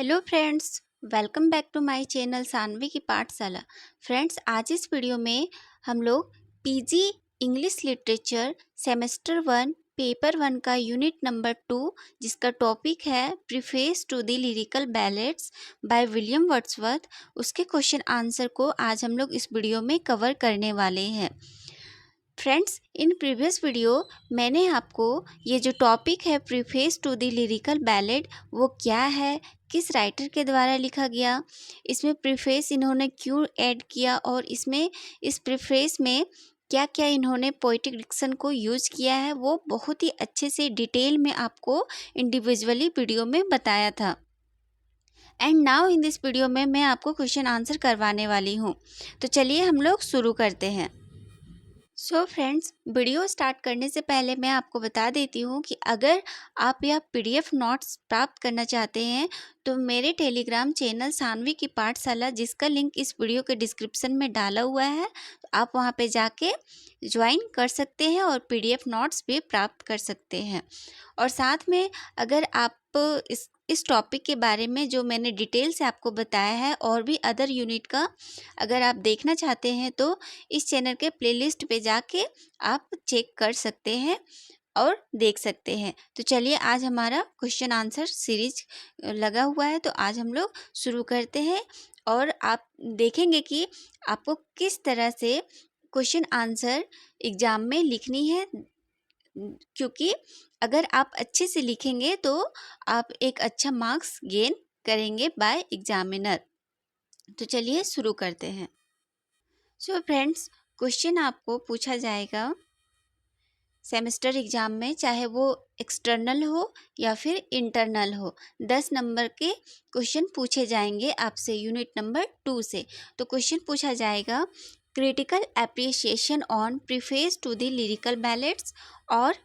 Hello friends, welcome back to my channel Saanvi की पाठशाला। Friends, आज इस वीडियो में हम लोग PG English literature semester 1 paper 1 का यूनिट नंबर 2 जिसका टॉपिक है preface to the lyrical ballads by William Wordsworth, उसके क्वेश्चन आंसर को आज हम लोग इस वीडियो में कवर करने वाले हैं। फ्रेंड्स, इन प्रीवियस वीडियो मैंने आपको ये जो टॉपिक है preface to the lyrical ballad वो क्या है, किस राइटर के द्वारा लिखा गया, इसमें प्रीफेस इन्होंने क्यों ऐड किया और इसमें इस प्रीफेस में क्या क्या इन्होंने पोएटिक डिक्शन को यूज़ किया है, वो बहुत ही अच्छे से डिटेल में आपको इंडिविजुअली वीडियो में बताया था। And now in this video में मैं आपको क्वेश्चन आंसर करवाने वाली हूँ। तो चलिए हम लोग शुरू करते हैं। सो फ्रेंड्स, वीडियो स्टार्ट करने से पहले मैं आपको बता देती हूँ कि अगर आप यह पीडीएफ नोट्स प्राप्त करना चाहते हैं तो मेरे टेलीग्राम चैनल सानवी की पाठशाला, जिसका लिंक इस वीडियो के डिस्क्रिप्शन में डाला हुआ है, तो आप वहाँ पे जाके ज्वाइन कर सकते हैं और पीडीएफ नोट्स भी प्राप्त कर सकते हैं। और साथ में अगर आप इस टॉपिक के बारे में जो मैंने डिटेल से आपको बताया है और भी अदर यूनिट का अगर आप देखना चाहते हैं तो इस चैनल के प्लेलिस्ट पे जाके आप चेक कर सकते हैं और देख सकते हैं। तो चलिए, आज हमारा क्वेश्चन आंसर सीरीज लगा हुआ है, तो आज हम लोग शुरू करते हैं और आप देखेंगे कि आपको किस तरह से क्वेश्चन आंसर एग्ज़ाम में लिखनी है, क्योंकि अगर आप अच्छे से लिखेंगे तो आप एक अच्छा मार्क्स गेन करेंगे बाय एग्जामिनर। तो चलिए शुरू करते हैं। सो फ्रेंड्स, क्वेश्चन आपको पूछा जाएगा सेमेस्टर एग्ज़ाम में, चाहे वो एक्सटर्नल हो या फिर इंटरनल हो। 10 नंबर के क्वेश्चन पूछे जाएंगे आपसे यूनिट नंबर 2 से। तो क्वेश्चन पूछा जाएगा critical appreciation on preface to the lyrical ballads और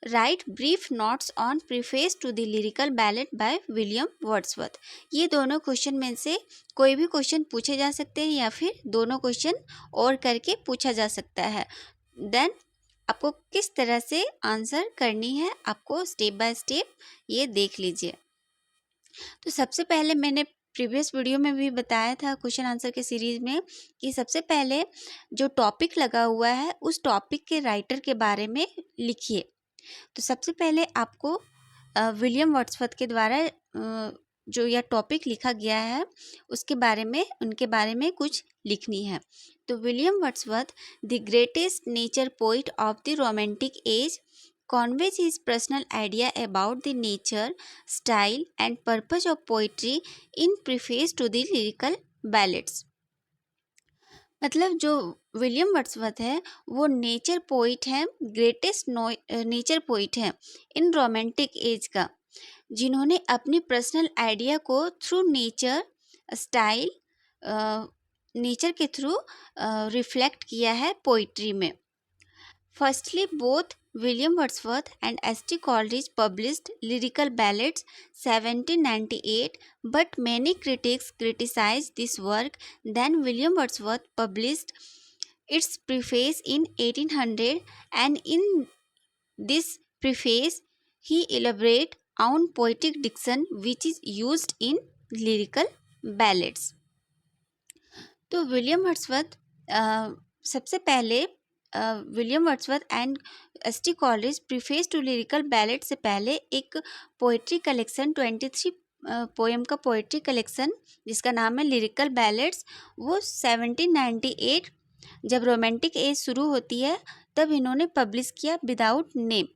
write brief notes on preface to the lyrical ballad by William Wordsworth. ये दोनों क्वेश्चन में से कोई भी क्वेश्चन पूछे जा सकते हैं या फिर दोनों क्वेश्चन और करके पूछा जा सकता है। देन आपको किस तरह से आंसर करनी है, आपको स्टेप बाय स्टेप ये देख लीजिए। तो सबसे पहले मैंने प्रीवियस वीडियो में भी बताया था क्वेश्चन आंसर के सीरीज में कि सबसे पहले जो टॉपिक लगा हुआ है उस टॉपिक के राइटर के बारे में लिखिए। तो सबसे पहले आपको विलियम वर्ड्सवर्थ के द्वारा जो यह टॉपिक लिखा गया है उसके बारे में, उनके बारे में कुछ लिखनी है। तो William Wordsworth, the greatest nature poet of the romantic as, conveys his personal idea about the nature, style and purpose of poetry in preface to the lyrical ballads। मतलब जो विलियम वर्ड्सवर्थ है वो नेचर पोइट है, greatest nature poet है इन romantic as का, जिन्होंने अपनी personal idea को थ्रू नेचर, स्टाइल, नेचर के थ्रू रिफ्लेक्ट किया है पोइट्री में। Firstly, both William Wordsworth and S.T. Coleridge published lyrical ballads 1798, but many critics criticized this work. Then William Wordsworth published its preface in 1800, and in this preface he elaborated on poetic diction which is used in lyrical ballads। तो William Wordsworth सबसे पहले William Wordsworth and S T. Coleridge preface to lyrical ballad से पहले एक poetry collection 23 poem का poetry collection जिसका नाम है लिरिकल बैलेड्स, वो 1798 जब रोमांटिक एज शुरू होती है तब इन्होंने पब्लिश किया विदाउट नेम।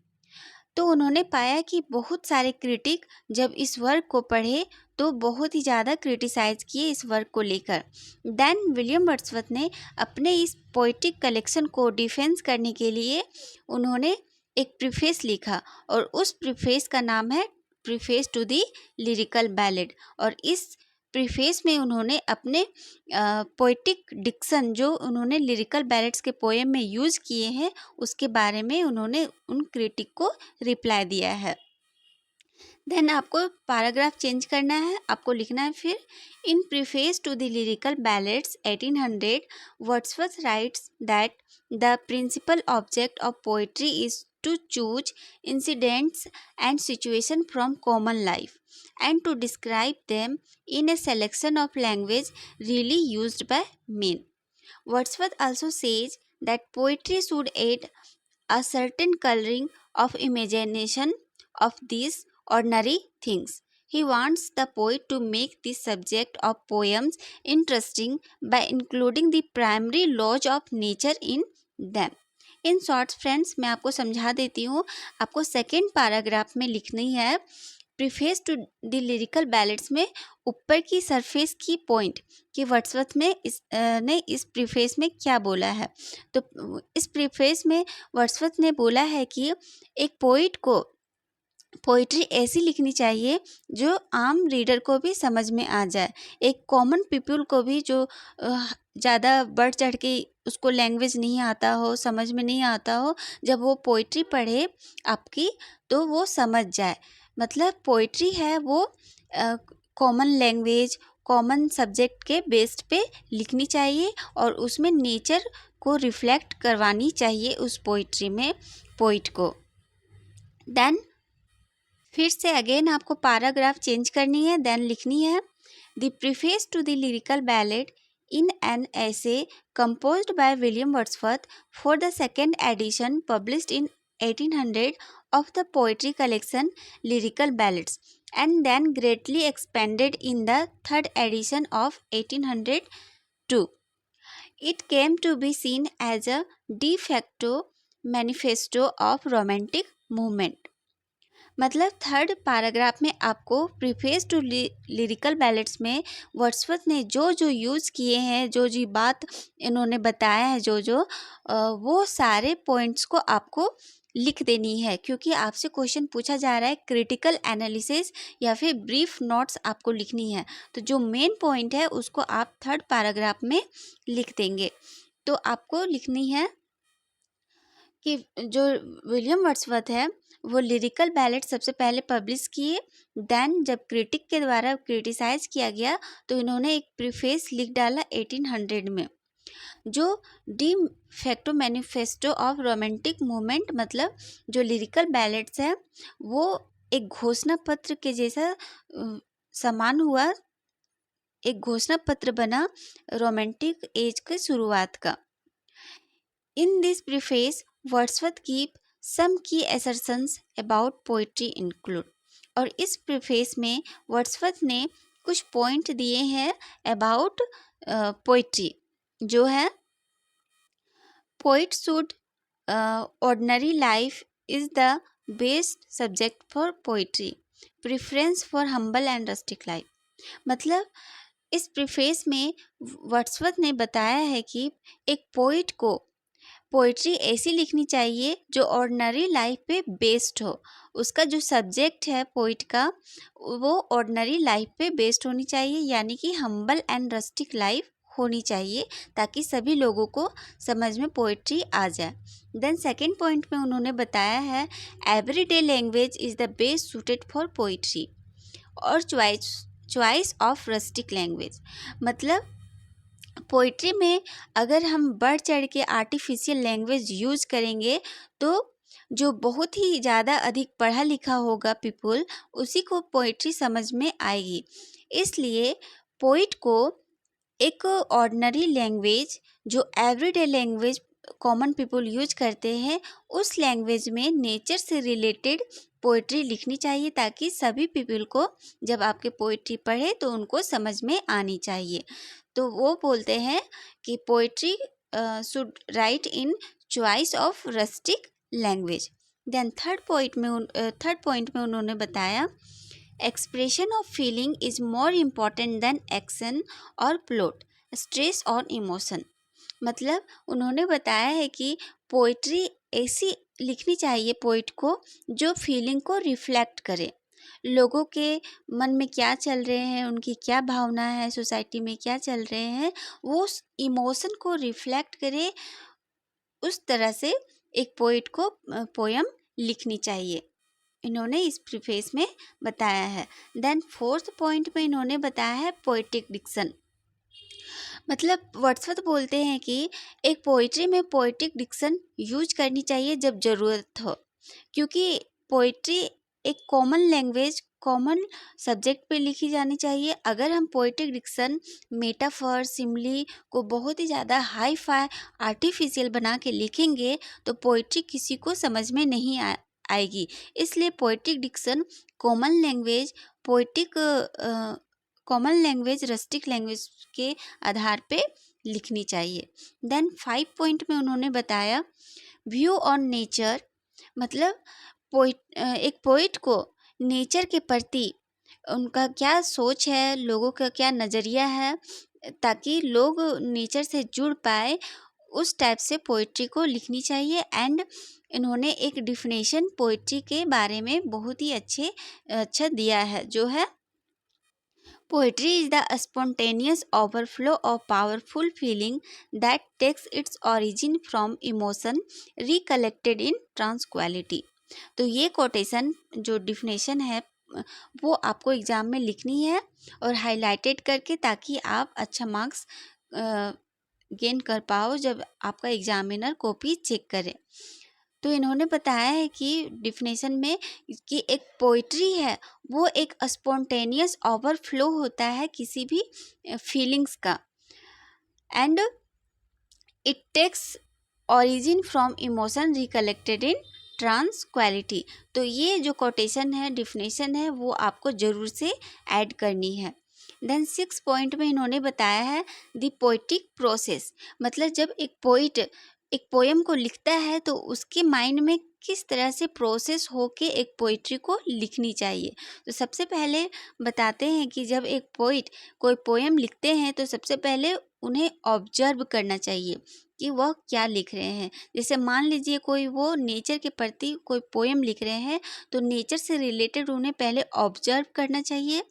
तो उन्होंने पाया कि बहुत सारे क्रिटिक जब इस वर्क को पढ़े तो बहुत ही ज़्यादा क्रिटिसाइज किए इस वर्क को लेकर। देन विलियम वर्ड्सवर्थ ने अपने इस पोइटिक कलेक्शन को डिफेंस करने के लिए उन्होंने एक प्रीफेस लिखा और उस प्रीफेस का नाम है preface to the lyrical ballad. और इस प्रीफेस में उन्होंने अपने पोइटिक डिक्शन जो उन्होंने लिरिकल बैलेड्स के पोएम में यूज़ किए हैं उसके बारे में उन्होंने उन क्रिटिक को रिप्लाई दिया है। देन आपको पैराग्राफ चेंज करना है, आपको लिखना है फिर in preface to the lyrical ballads 1800 Wordsworth writes that the principal object of poetry is to choose incidents and situation from common life. and to describe them in a selection of language really used by men. Wordsworth also says that poetry should aid a certain coloring of imagination of these ordinary things. He wants the poet to make the subject of poems interesting by including the primary laws of nature in them. In short friends मैं आपको समझा देती हूँ. आपको second paragraph में लिखनी है preface to the lyrical ballads में ऊपर की सरफेस की पॉइंट कि वर्ड्सवर्थ में ने इस प्रीफेस में क्या बोला है. तो इस प्रीफेस में वर्ड्सवर्थ ने बोला है कि एक पोइट को पोइट्री ऐसी लिखनी चाहिए जो आम रीडर को भी समझ में आ जाए, एक कॉमन पीपल को भी जो ज़्यादा बढ़ चढ़ के उसको लैंग्वेज नहीं आता हो, समझ में नहीं आता हो, जब वो पोइट्री पढ़े आपकी तो वो समझ जाए. मतलब पोइट्री है वो कॉमन लैंग्वेज, कॉमन सब्जेक्ट के बेस्ड पे लिखनी चाहिए और उसमें नेचर को रिफ्लेक्ट करवानी चाहिए उस पोइट्री में पोइट को. देन फिर से अगेन आपको पैराग्राफ चेंज करनी है. देन लिखनी है the preface to the lyrical ballad in an essay composed by William Wordsworth for the second edition published in 1800 of the poetry collection Lyrical Ballads, and then greatly expanded in the third edition of 1802. It came to be seen as a de facto manifesto of romantic movement. मतलब third paragraph में आपको preface to lyrical ballads में Wordsworth ने जो जो use किए हैं, जो जो बात इन्होंने बताया है, जो वो सारे पॉइंट्स को आपको लिख देनी है, क्योंकि आपसे क्वेश्चन पूछा जा रहा है क्रिटिकल एनालिसिस या फिर ब्रीफ नोट्स आपको लिखनी है. तो जो मेन पॉइंट है उसको आप थर्ड पैराग्राफ में लिख देंगे. तो आपको लिखनी है कि जो विलियम वर्ड्सवर्थ है वो लिरिकल बैलेट सबसे पहले पब्लिश किए. देन जब क्रिटिक के द्वारा क्रिटिसाइज किया गया तो इन्होंने एक प्रीफेस लिख डाला 1800 में, जो de facto manifesto of romantic movement. मतलब जो लिरिकल बैलेट्स है वो एक घोषणा पत्र के जैसा समान हुआ, एक घोषणा पत्र बना रोमांटिक एज के शुरुआत का. In this preface Wordsworth keep some key assertions about poetry include. और इस प्रीफेस में वर्ड्सवर्थ ने कुछ पॉइंट दिए हैं अबाउट पोइट्री, जो है poet should ordinary life is the best subject for poetry, preference for humble and rustic life. मतलब इस प्रीफेस में वर्ड्सवर्थ ने बताया है कि एक पोइट को पोइट्री ऐसी लिखनी चाहिए जो ऑर्डिनरी लाइफ पे बेस्ड हो. उसका जो सब्जेक्ट है पोइट का वो ऑर्डिनरी लाइफ पे बेस्ड होनी चाहिए, यानी कि हम्बल एंड रस्टिक लाइफ होनी चाहिए, ताकि सभी लोगों को समझ में पोइट्री आ जाए. देन सेकेंड पॉइंट में उन्होंने बताया है everyday language is the best suited for poetry और चॉइस ऑफ रस्टिक लैंग्वेज. मतलब पोइट्री में अगर हम बढ़ चढ़ के आर्टिफिशियल लैंग्वेज यूज़ करेंगे तो जो बहुत ही ज़्यादा अधिक पढ़ा लिखा होगा पीपल, उसी को पोइट्री समझ में आएगी. इसलिए पोइट को एक ऑर्डिनरी लैंग्वेज जो everyday language common people use करते हैं उस लैंग्वेज में नेचर से रिलेटेड पोइट्री लिखनी चाहिए, ताकि सभी पीपल को जब आपके पोइट्री पढ़े तो उनको समझ में आनी चाहिए. तो वो बोलते हैं कि poetry should write in choice of rustic language. Then third point में उन्होंने बताया expression of feeling is more important than action और प्लॉट, स्ट्रेस और इमोशन. मतलब उन्होंने बताया है कि पोइट्री ऐसी लिखनी चाहिए पोइट को जो फीलिंग को रिफ्लेक्ट करे, लोगों के मन में क्या चल रहे हैं, उनकी क्या भावना है, सोसाइटी में क्या चल रहे हैं, वो उस इमोशन को रिफ्लेक्ट करे. उस तरह से एक पोइट को पोयम लिखनी चाहिए, इन्होंने इस प्रीफेस में बताया है. देन फोर्थ पॉइंट में इन्होंने बताया है पोइटिक डिक्शन. मतलब वर्ड्सवर्थ बोलते हैं कि एक पोइट्री में पोइटिक डिक्शन यूज करनी चाहिए जब ज़रूरत हो, क्योंकि पोइट्री एक कॉमन लैंग्वेज, कॉमन सब्जेक्ट पे लिखी जानी चाहिए। अगर हम पोएटिक डिक्शन, मेटाफर, सिमिली को बहुत ही ज़्यादा हाई फाई आर्टिफिशियल बना के लिखेंगे तो पोइट्री किसी को समझ में नहीं आएगी। इसलिए poetic diction common language, common language, rustic language के आधार पे लिखनी चाहिए। देन 5 पॉइंट में उन्होंने बताया व्यू ऑन नेचर, मतलब एक पोइट को नेचर के प्रति उनका क्या सोच है, लोगों का क्या नज़रिया है, ताकि लोग नेचर से जुड़ पाए, उस टाइप से पोइट्री को लिखनी चाहिए। एंड इन्होंने एक डिफिनेशन पोइट्री के बारे में बहुत ही अच्छा दिया है, जो है Poetry is the spontaneous overflow of powerful feeling that takes its origin from emotion recollected in tranquility। तो ये कोटेशन जो डिफिनेशन है वो आपको एग्ज़ाम में लिखनी है और हाईलाइटेड करके, ताकि आप अच्छा मार्क्स गेन कर पाओ जब आपका एग्जामिनर कॉपी चेक करे। तो इन्होंने बताया है कि डिफिनेशन में कि एक पोइट्री है वो एक स्पॉन्टेनियस ओवरफ्लो होता है किसी भी फीलिंग्स का, and it takes origin from emotion recollected in tranquillity. तो ये जो कोटेशन है, डिफिनेशन है, वो आपको ज़रूर से ऐड करनी है। देन 6 पॉइंट में इन्होंने बताया है द पोइटिक प्रोसेस, मतलब जब एक पोइट एक पोएम को लिखता है तो उसके माइंड में किस तरह से प्रोसेस होके एक पोइट्री को लिखनी चाहिए। तो सबसे पहले बताते हैं कि जब एक पोइट कोई पोएम लिखते हैं तो सबसे पहले उन्हें ऑब्जर्व करना चाहिए कि वह क्या लिख रहे हैं। जैसे मान लीजिए कोई वो नेचर के प्रति कोई पोएम लिख रहे हैं तो नेचर से रिलेटेड उन्हें पहले ऑब्जर्व करना चाहिए,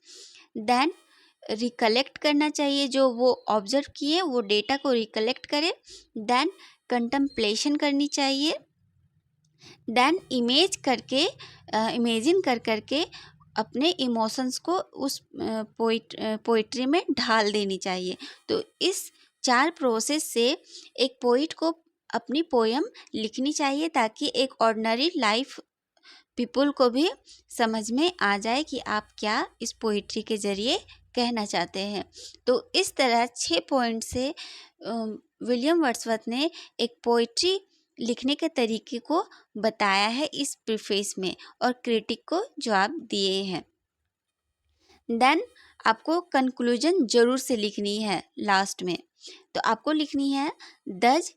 देन रिकलेक्ट करना चाहिए, जो वो ऑब्जर्व किए वो डेटा को रिकलेक्ट करे, देन कंटेम्पलेशन करनी चाहिए, देन इमेजिन कर करके अपने इमोशंस को उस पोइट्री में ढाल देनी चाहिए। तो इस 4 प्रोसेस से एक पोइट को अपनी पोएम लिखनी चाहिए, ताकि एक ऑर्डिनरी लाइफ पीपल को भी समझ में आ जाए कि आप क्या इस पोइट्री के ज़रिए कहना चाहते हैं। तो इस तरह 6 पॉइंट से विलियम वर्ड्सवर्थ ने एक पोइट्री लिखने के तरीके को बताया है इस प्रीफेस में, और क्रिटिक को जवाब दिए हैं। देन आपको कंक्लूजन जरूर से लिखनी है लास्ट में। तो आपको लिखनी है दज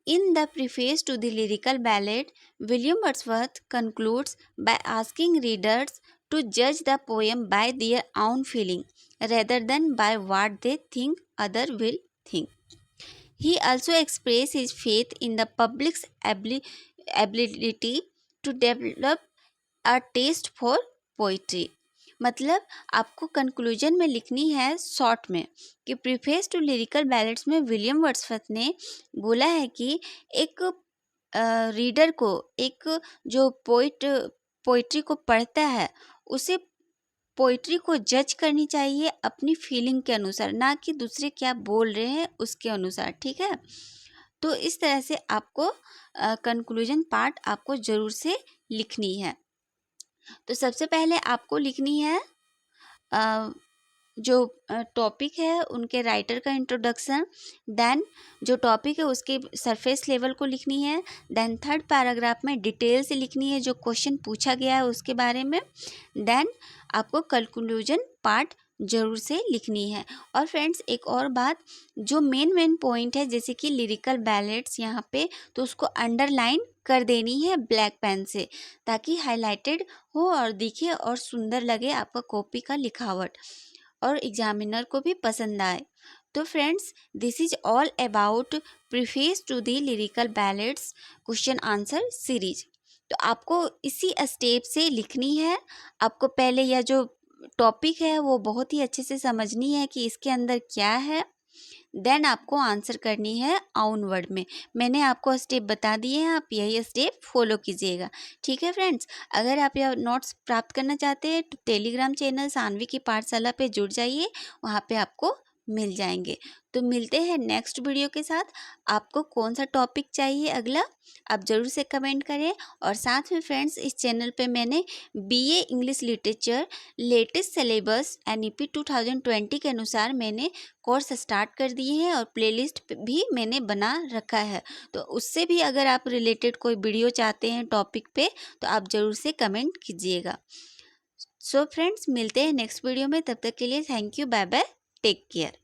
in the preface to the lyrical ballad, William Wordsworth concludes by asking readers to judge the poem by their own feeling rather than by what they think others will think. He also expressed his faith in the public's ability to develop a taste for poetry. मतलब आपको conclusion में लिखनी है short में कि preface to lyrical ballads में William Wordsworth ने बोला है कि एक रीडर को, एक जो पोइट्री को पढ़ता है उसे पोइट्री को जज करनी चाहिए अपनी फीलिंग के अनुसार, ना कि दूसरे क्या बोल रहे हैं उसके अनुसार। ठीक है, तो इस तरह से आपको कंक्लूजन पार्ट आपको ज़रूर से लिखनी है। तो सबसे पहले आपको लिखनी है जो टॉपिक है उनके राइटर का इंट्रोडक्शन, देन जो टॉपिक है उसके सरफेस लेवल को लिखनी है, देन 3rd पैराग्राफ में डिटेल से लिखनी है जो क्वेश्चन पूछा गया है उसके बारे में, देन आपको कंक्लूजन पार्ट ज़रूर से लिखनी है। और फ्रेंड्स एक और बात, जो मेन पॉइंट है जैसे कि लिरिकल बैलेड्स यहाँ पे, तो उसको अंडरलाइन कर देनी है ब्लैक पेन से, ताकि हाईलाइटेड हो और दिखे और सुंदर लगे आपका कॉपी का लिखावट और एग्जामिनर को भी पसंद आए। तो friends this is all about preface to the lyrical ballads question answer series. तो आपको इसी स्टेप से लिखनी है। आपको पहले यह जो टॉपिक है वो बहुत ही अच्छे से समझनी है कि इसके अंदर क्या है, देन आपको आंसर करनी है आउन वर्ड में। मैंने आपको स्टेप बता दिए हैं, आप यही स्टेप फॉलो कीजिएगा। ठीक है फ्रेंड्स, अगर आप यह नोट्स प्राप्त करना चाहते हैं तो टेलीग्राम चैनल सानवी की पाठशाला पे जुड़ जाइए, वहाँ पे आपको मिल जाएंगे। तो मिलते हैं नेक्स्ट वीडियो के साथ। आपको कौन सा टॉपिक चाहिए अगला, आप ज़रूर से कमेंट करें। और साथ में फ्रेंड्स, इस चैनल पे मैंने BA English literature latest syllabus NEP 2020 के अनुसार मैंने कोर्स स्टार्ट कर दिए हैं और प्लेलिस्ट भी मैंने बना रखा है। तो उससे भी अगर आप रिलेटेड कोई वीडियो चाहते हैं टॉपिक पे, तो आप ज़रूर से कमेंट कीजिएगा। सो फ्रेंड्स, मिलते हैं नेक्स्ट वीडियो में। तब तक के लिए thank you, bye bye, take care.